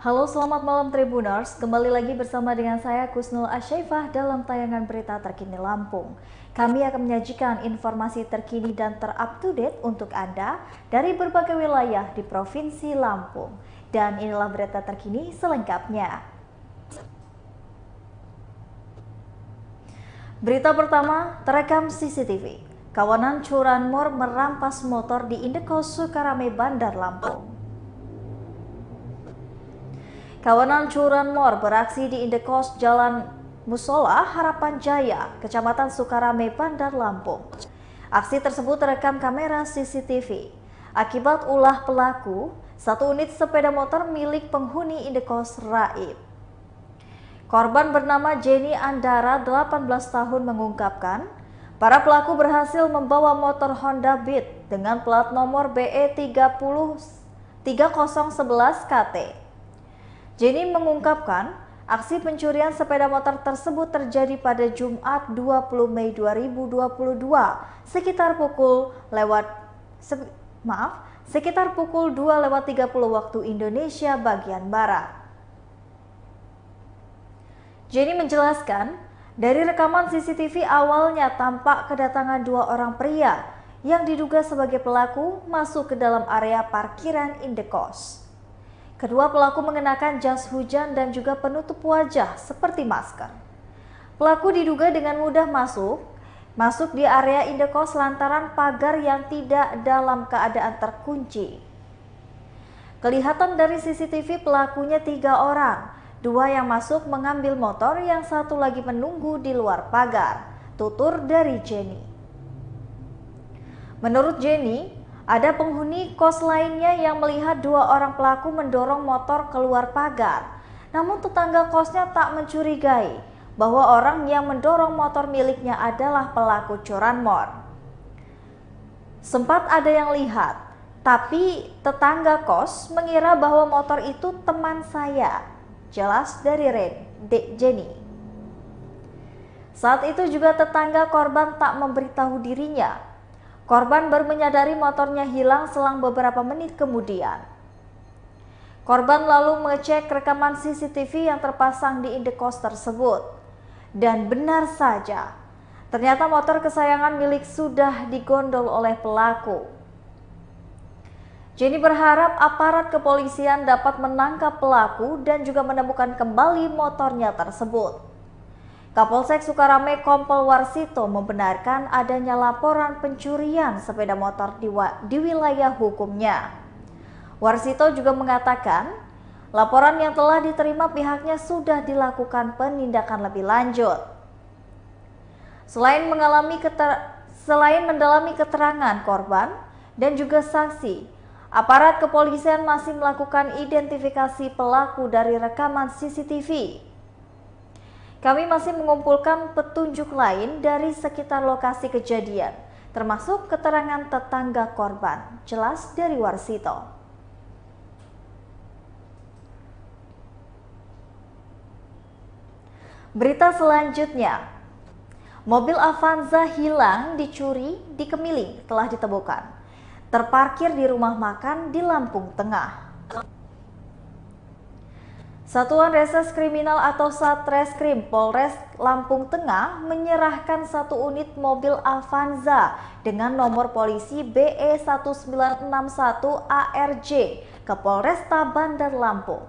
Halo, selamat malam Tribuners. Kembali lagi bersama dengan saya Kusnul Asyaifah dalam tayangan berita terkini Lampung. Kami akan menyajikan informasi terkini dan terupdate untuk Anda dari berbagai wilayah di Provinsi Lampung. Dan inilah berita terkini selengkapnya. Berita pertama, terekam CCTV. Kawanan curanmor merampas motor di Indekos Sukarame, Bandar Lampung. Kawanan curanmor beraksi di Indekos Jalan Musola, Harapan Jaya, Kecamatan Sukarame, Bandar Lampung. Aksi tersebut terekam kamera CCTV. Akibat ulah pelaku, satu unit sepeda motor milik penghuni Indekos raib. Korban bernama Jenny Andara, 18 tahun, mengungkapkan, para pelaku berhasil membawa motor Honda Beat dengan plat nomor BE 3011 KT. Jenny mengungkapkan, aksi pencurian sepeda motor tersebut terjadi pada Jumat 20 Mei 2022 sekitar pukul 2:30 waktu Indonesia bagian Barat. Jenny menjelaskan, dari rekaman CCTV awalnya tampak kedatangan dua orang pria yang diduga sebagai pelaku masuk ke dalam area parkiran Indekos. Kedua pelaku mengenakan jas hujan dan juga penutup wajah seperti masker. Pelaku diduga dengan mudah masuk di area Indekos lantaran pagar yang tidak dalam keadaan terkunci. Kelihatan dari CCTV pelakunya 3 orang, 2 yang masuk mengambil motor, yang satu lagi menunggu di luar pagar, tutur dari Jenny. Menurut Jenny, ada penghuni kos lainnya yang melihat 2 orang pelaku mendorong motor keluar pagar. Namun tetangga kosnya tak mencurigai bahwa orang yang mendorong motor miliknya adalah pelaku curanmor. Sempat ada yang lihat, tapi tetangga kos mengira bahwa motor itu teman saya, jelas dari Jenny. Saat itu juga tetangga korban tak memberitahu dirinya. Korban baru menyadari motornya hilang selang beberapa menit kemudian. Korban lalu mengecek rekaman CCTV yang terpasang di Indekos tersebut. Dan benar saja, ternyata motor kesayangan milik sudah digondol oleh pelaku. Jenny berharap aparat kepolisian dapat menangkap pelaku dan juga menemukan kembali motornya tersebut. Kapolsek Sukarame Kompol Warsito membenarkan adanya laporan pencurian sepeda motor di wilayah hukumnya. Warsito juga mengatakan, laporan yang telah diterima pihaknya sudah dilakukan penindakan lebih lanjut. Selain mendalami keterangan korban dan juga saksi, aparat kepolisian masih melakukan identifikasi pelaku dari rekaman CCTV. Kami masih mengumpulkan petunjuk lain dari sekitar lokasi kejadian, termasuk keterangan tetangga korban, jelas dari Warsito. Berita selanjutnya, mobil Avanza hilang dicuri di Kemiling telah ditemukan, terparkir di rumah makan di Lampung Tengah. Satuan Reserse Kriminal atau Satreskrim Polres Lampung Tengah menyerahkan satu unit mobil Avanza dengan nomor polisi BE 1961 ARJ ke Polresta Bandar Lampung.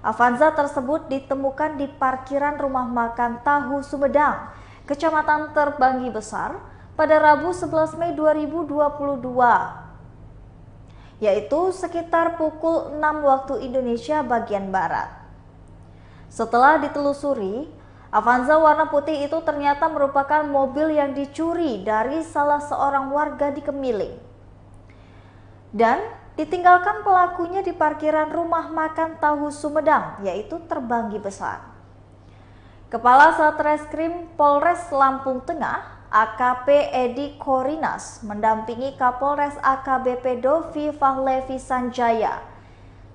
Avanza tersebut ditemukan di parkiran rumah makan Tahu Sumedang, Kecamatan Terbanggi Besar pada Rabu 11 Mei 2022. Yaitu sekitar pukul 6 waktu Indonesia bagian Barat. Setelah ditelusuri, Avanza warna putih itu ternyata merupakan mobil yang dicuri dari salah seorang warga di Kemiling. Dan ditinggalkan pelakunya di parkiran rumah makan Tahu Sumedang, yaitu Terbanggi Besar. Kepala Satreskrim Polres Lampung Tengah, AKP Edi Korinas, mendampingi Kapolres AKBP Dovi Fahlevi Sanjaya,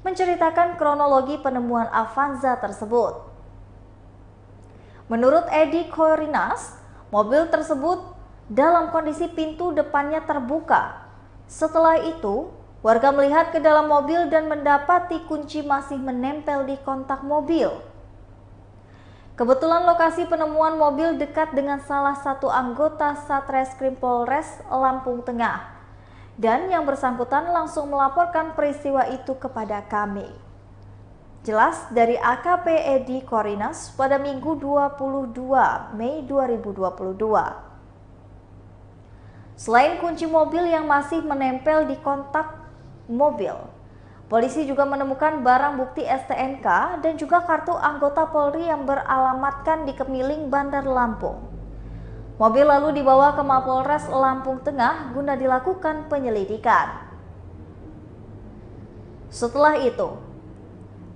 menceritakan kronologi penemuan Avanza tersebut. Menurut Edi Korinas, mobil tersebut dalam kondisi pintu depannya terbuka. Setelah itu, Warga melihat ke dalam mobil dan mendapati kunci masih menempel di kontak mobil. Kebetulan lokasi penemuan mobil dekat dengan salah satu anggota Satreskrim Polres Lampung Tengah. Dan yang bersangkutan langsung melaporkan peristiwa itu kepada kami. Jelas dari AKP Edi Korinas pada Minggu 22 Mei 2022. Selain kunci mobil yang masih menempel di kontak mobil, polisi juga menemukan barang bukti STNK dan juga kartu anggota Polri yang beralamatkan di Kemiling, Bandar Lampung. Mobil lalu dibawa ke Mapolres Lampung Tengah guna dilakukan penyelidikan. Setelah itu,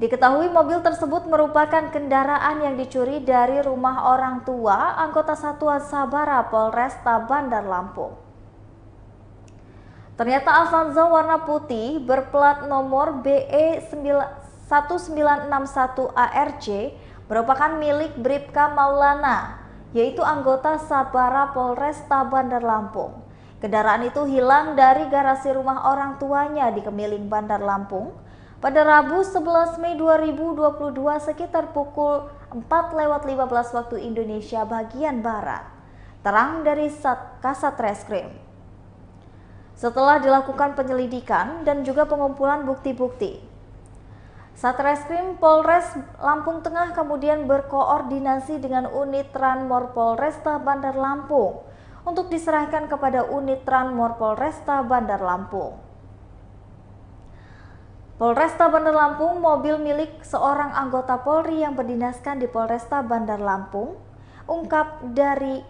diketahui mobil tersebut merupakan kendaraan yang dicuri dari rumah orang tua anggota Satuan Sabara Polresta Bandar Lampung. Ternyata Avanza warna putih berplat nomor BE 1961 ARC merupakan milik Bribka Maulana, yaitu anggota Sabara Polresta Bandar Lampung. Kendaraan itu hilang dari garasi rumah orang tuanya di Kemiling, Bandar Lampung pada Rabu 11 Mei 2022 sekitar pukul 4:15 waktu Indonesia bagian Barat. Terang dari Kasat Reskrim. Setelah dilakukan penyelidikan dan juga pengumpulan bukti-bukti, Satreskrim Polres Lampung Tengah kemudian berkoordinasi dengan unit Tranmor Polresta Bandar Lampung untuk diserahkan kepada unit Tranmor Polresta Bandar Lampung. Polresta Bandar Lampung, mobil milik seorang anggota Polri yang berdinaskan di Polresta Bandar Lampung, ungkap dari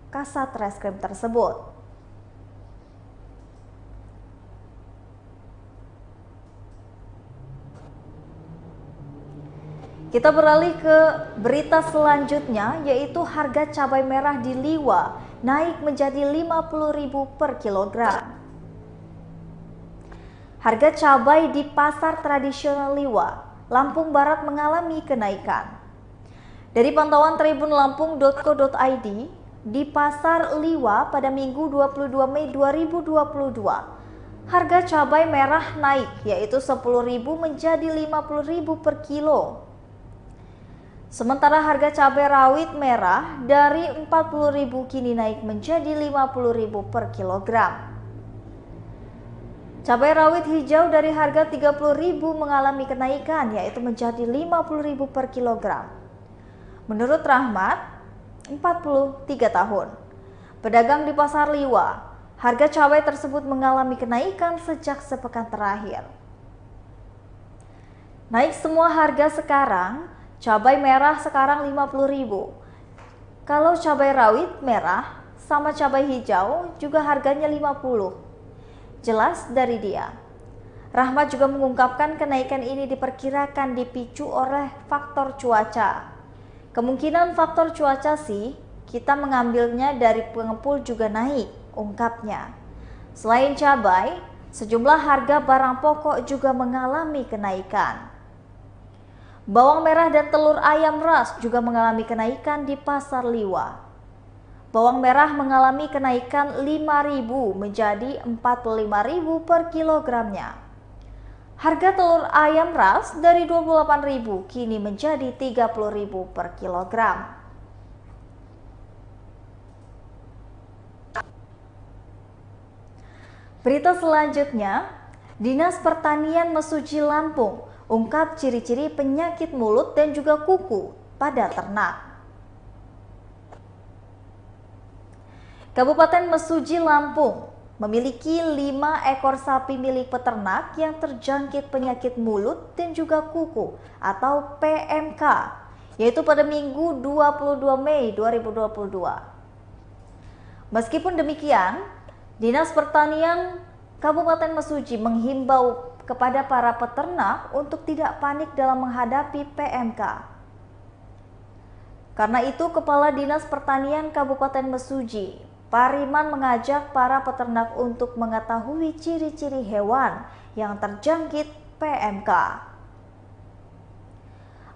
Kasat Reskrim tersebut. Kita beralih ke berita selanjutnya, yaitu harga cabai merah di Liwa naik menjadi Rp50.000 per kilogram. Harga cabai di pasar tradisional Liwa, Lampung Barat mengalami kenaikan. Dari pantauan tribunlampung.co.id, di pasar Liwa pada Minggu 22 Mei 2022, harga cabai merah naik, yaitu Rp10.000 menjadi Rp50.000 per kilo. Sementara harga cabai rawit merah dari Rp40.000 kini naik menjadi Rp50.000 per kilogram. Cabai rawit hijau dari harga Rp30.000 mengalami kenaikan, yaitu menjadi Rp50.000 per kilogram. Menurut Rahmat, 43 tahun, pedagang di pasar Liwa, harga cabai tersebut mengalami kenaikan sejak sepekan terakhir. Naik semua harga sekarang. Cabai merah sekarang Rp50.000. Kalau cabai rawit merah sama cabai hijau juga harganya Rp50. Jelas dari dia. Rahmat juga mengungkapkan kenaikan ini diperkirakan dipicu oleh faktor cuaca. Kemungkinan faktor cuaca sih, kita mengambilnya dari pengepul juga naik, ungkapnya. Selain cabai, sejumlah harga barang pokok juga mengalami kenaikan. Bawang merah dan telur ayam ras juga mengalami kenaikan di pasar Liwa. Bawang merah mengalami kenaikan Rp5.000 menjadi Rp45.000 per kilogramnya. Harga telur ayam ras dari Rp28.000 kini menjadi Rp30.000 per kilogram. Berita selanjutnya, Dinas Pertanian Mesuji Lampung ungkap ciri-ciri penyakit mulut dan juga kuku pada ternak. Kabupaten Mesuji Lampung memiliki 5 ekor sapi milik peternak yang terjangkit penyakit mulut dan juga kuku atau PMK, yaitu pada Minggu 22 Mei 2022. Meskipun demikian, Dinas Pertanian Kabupaten Mesuji menghimbau kepada para peternak untuk tidak panik dalam menghadapi PMK. Karena itu, Kepala Dinas Pertanian Kabupaten Mesuji, Pariman, mengajak para peternak untuk mengetahui ciri-ciri hewan yang terjangkit PMK.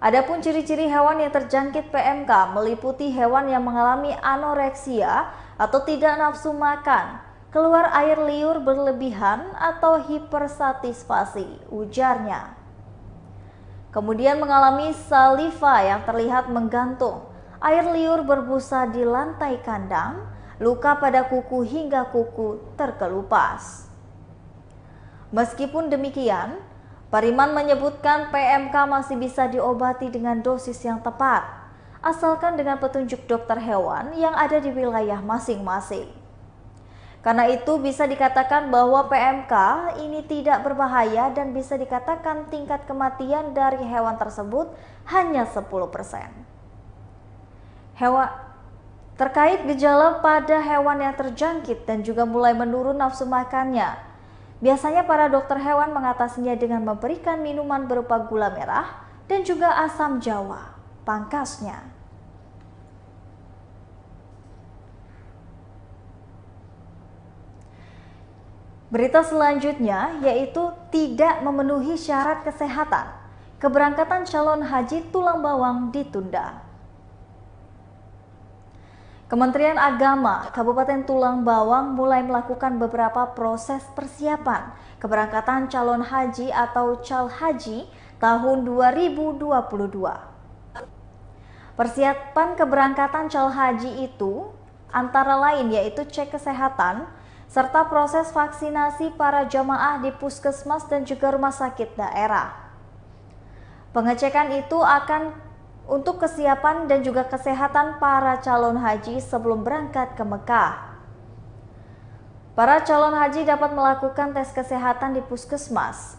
Adapun ciri-ciri hewan yang terjangkit PMK meliputi hewan yang mengalami anoreksia atau tidak nafsu makan, keluar air liur berlebihan atau hipersatisfasi, ujarnya. Kemudian mengalami saliva yang terlihat menggantung, air liur berbusa di lantai kandang, luka pada kuku hingga kuku terkelupas. Meskipun demikian, Pariman menyebutkan PMK masih bisa diobati dengan dosis yang tepat, asalkan dengan petunjuk dokter hewan yang ada di wilayah masing-masing. Karena itu bisa dikatakan bahwa PMK ini tidak berbahaya dan bisa dikatakan tingkat kematian dari hewan tersebut hanya 10%. Terkait gejala pada hewan yang terjangkit dan juga mulai menurun nafsu makannya, biasanya para dokter hewan mengatasinya dengan memberikan minuman berupa gula merah dan juga asam jawa, pangkasnya. Berita selanjutnya yaitu tidak memenuhi syarat kesehatan. Keberangkatan calon haji tulang bawang ditunda. Kementerian Agama Kabupaten Tulang Bawang mulai melakukan beberapa proses persiapan keberangkatan calon haji atau cal haji tahun 2022. Persiapan keberangkatan cal haji itu antara lain yaitu cek kesehatan, serta proses vaksinasi para jamaah di puskesmas dan juga rumah sakit daerah. Pengecekan itu akan untuk kesiapan dan juga kesehatan para calon haji sebelum berangkat ke Mekah. Para calon haji dapat melakukan tes kesehatan di puskesmas,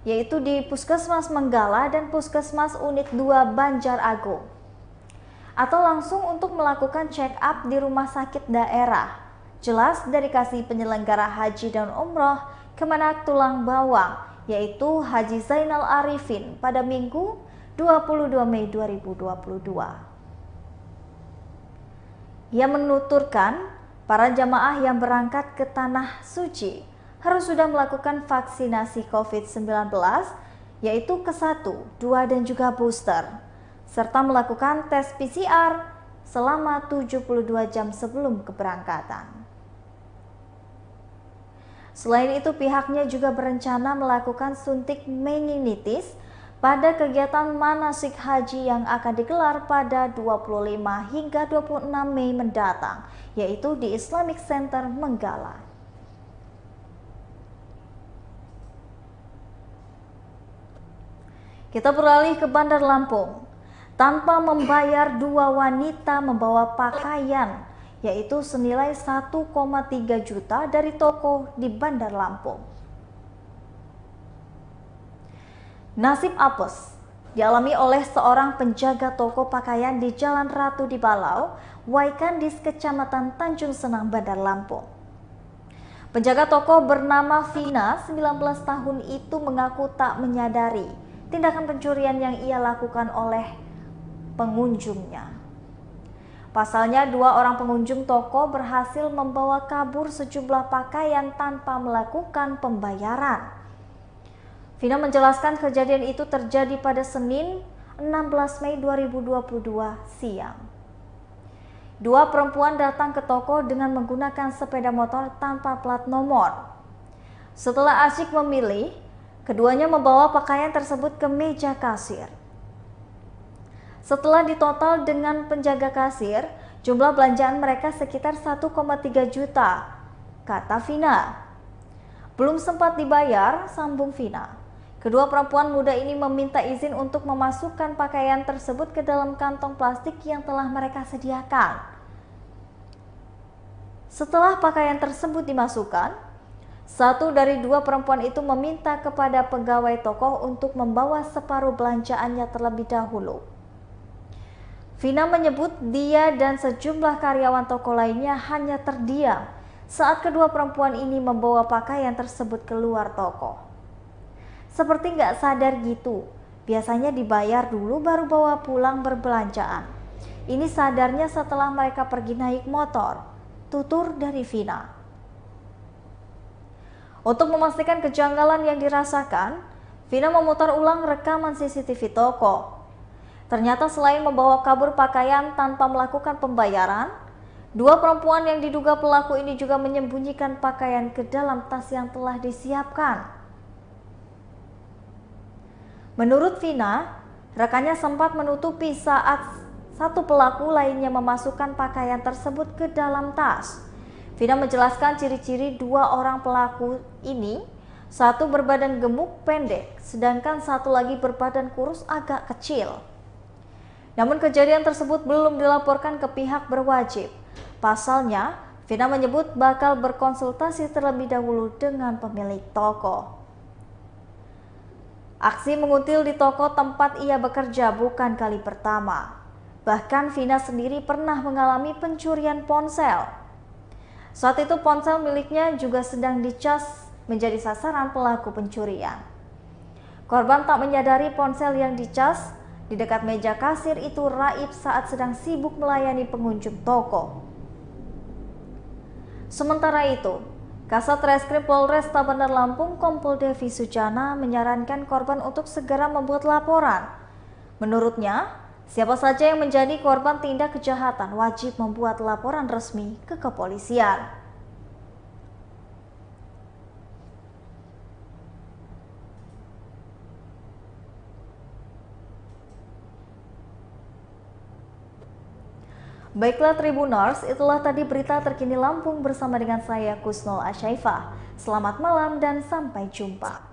yaitu di Puskesmas Menggala dan Puskesmas Unit 2 Banjar Agung, atau langsung untuk melakukan check up di rumah sakit daerah. Jelas dari kasih penyelenggara haji dan umroh Kemenak Tulang Bawang, yaitu Haji Zainal Arifin pada Minggu 22 Mei 2022. Ia menuturkan para jamaah yang berangkat ke Tanah Suci harus sudah melakukan vaksinasi COVID-19, yaitu ke-1, 2, dan juga booster, serta melakukan tes PCR selama 72 jam sebelum keberangkatan. Selain itu, pihaknya juga berencana melakukan suntik meningitis pada kegiatan manasik haji yang akan digelar pada 25 hingga 26 Mei mendatang, yaitu di Islamic Center Menggala. Kita beralih ke Bandar Lampung. Tanpa membayar, 2 wanita membawa pakaian yaitu senilai 1,3 juta dari toko di Bandar Lampung. Nasib apes dialami oleh seorang penjaga toko pakaian di Jalan Ratu di Balau, Waikandis, Kecamatan Tanjung Senang, Bandar Lampung. Penjaga toko bernama Vina, 19 tahun itu mengaku tak menyadari tindakan pencurian yang ia lakukan oleh pengunjungnya. Pasalnya, 2 orang pengunjung toko berhasil membawa kabur sejumlah pakaian tanpa melakukan pembayaran. Vina menjelaskan kejadian itu terjadi pada Senin 16 Mei 2022 siang. 2 perempuan datang ke toko dengan menggunakan sepeda motor tanpa plat nomor. Setelah asyik memilih, keduanya membawa pakaian tersebut ke meja kasir. Setelah ditotal dengan penjaga kasir, jumlah belanjaan mereka sekitar 1,3 juta, kata Vina. Belum sempat dibayar, sambung Vina. Kedua perempuan muda ini meminta izin untuk memasukkan pakaian tersebut ke dalam kantong plastik yang telah mereka sediakan. Setelah pakaian tersebut dimasukkan, 1 dari 2 perempuan itu meminta kepada pegawai toko untuk membawa separuh belanjaannya terlebih dahulu. Vina menyebut dia dan sejumlah karyawan toko lainnya hanya terdiam saat kedua perempuan ini membawa pakaian tersebut keluar toko. Seperti nggak sadar gitu, biasanya dibayar dulu baru bawa pulang berbelanjaan. Ini sadarnya setelah mereka pergi naik motor, tutur dari Vina. Untuk memastikan kejanggalan yang dirasakan, Vina memutar ulang rekaman CCTV toko. Ternyata selain membawa kabur pakaian tanpa melakukan pembayaran, Dua perempuan yang diduga pelaku ini juga menyembunyikan pakaian ke dalam tas yang telah disiapkan. Menurut Vina, rekannya sempat menutupi saat satu pelaku lainnya memasukkan pakaian tersebut ke dalam tas. Vina menjelaskan ciri-ciri dua orang pelaku ini, satu berbadan gemuk pendek, sedangkan satu lagi berbadan kurus agak kecil. Namun kejadian tersebut belum dilaporkan ke pihak berwajib. Pasalnya, Vina menyebut bakal berkonsultasi terlebih dahulu dengan pemilik toko. Aksi menguntil di toko tempat ia bekerja bukan kali pertama. Bahkan Vina sendiri pernah mengalami pencurian ponsel. Saat itu ponsel miliknya juga sedang dicas menjadi sasaran pelaku pencurian. Korban tak menyadari ponsel yang dicas di dekat meja kasir itu raib saat sedang sibuk melayani pengunjung toko. Sementara itu, Kasat Reskrim Polresta Bandar Lampung Kompol Devi Sujana menyarankan korban untuk segera membuat laporan. Menurutnya, siapa saja yang menjadi korban tindak kejahatan wajib membuat laporan resmi ke kepolisian. Baiklah Tribuners, itulah tadi berita terkini Lampung bersama dengan saya Kusnul Asyaifah. Selamat malam dan sampai jumpa.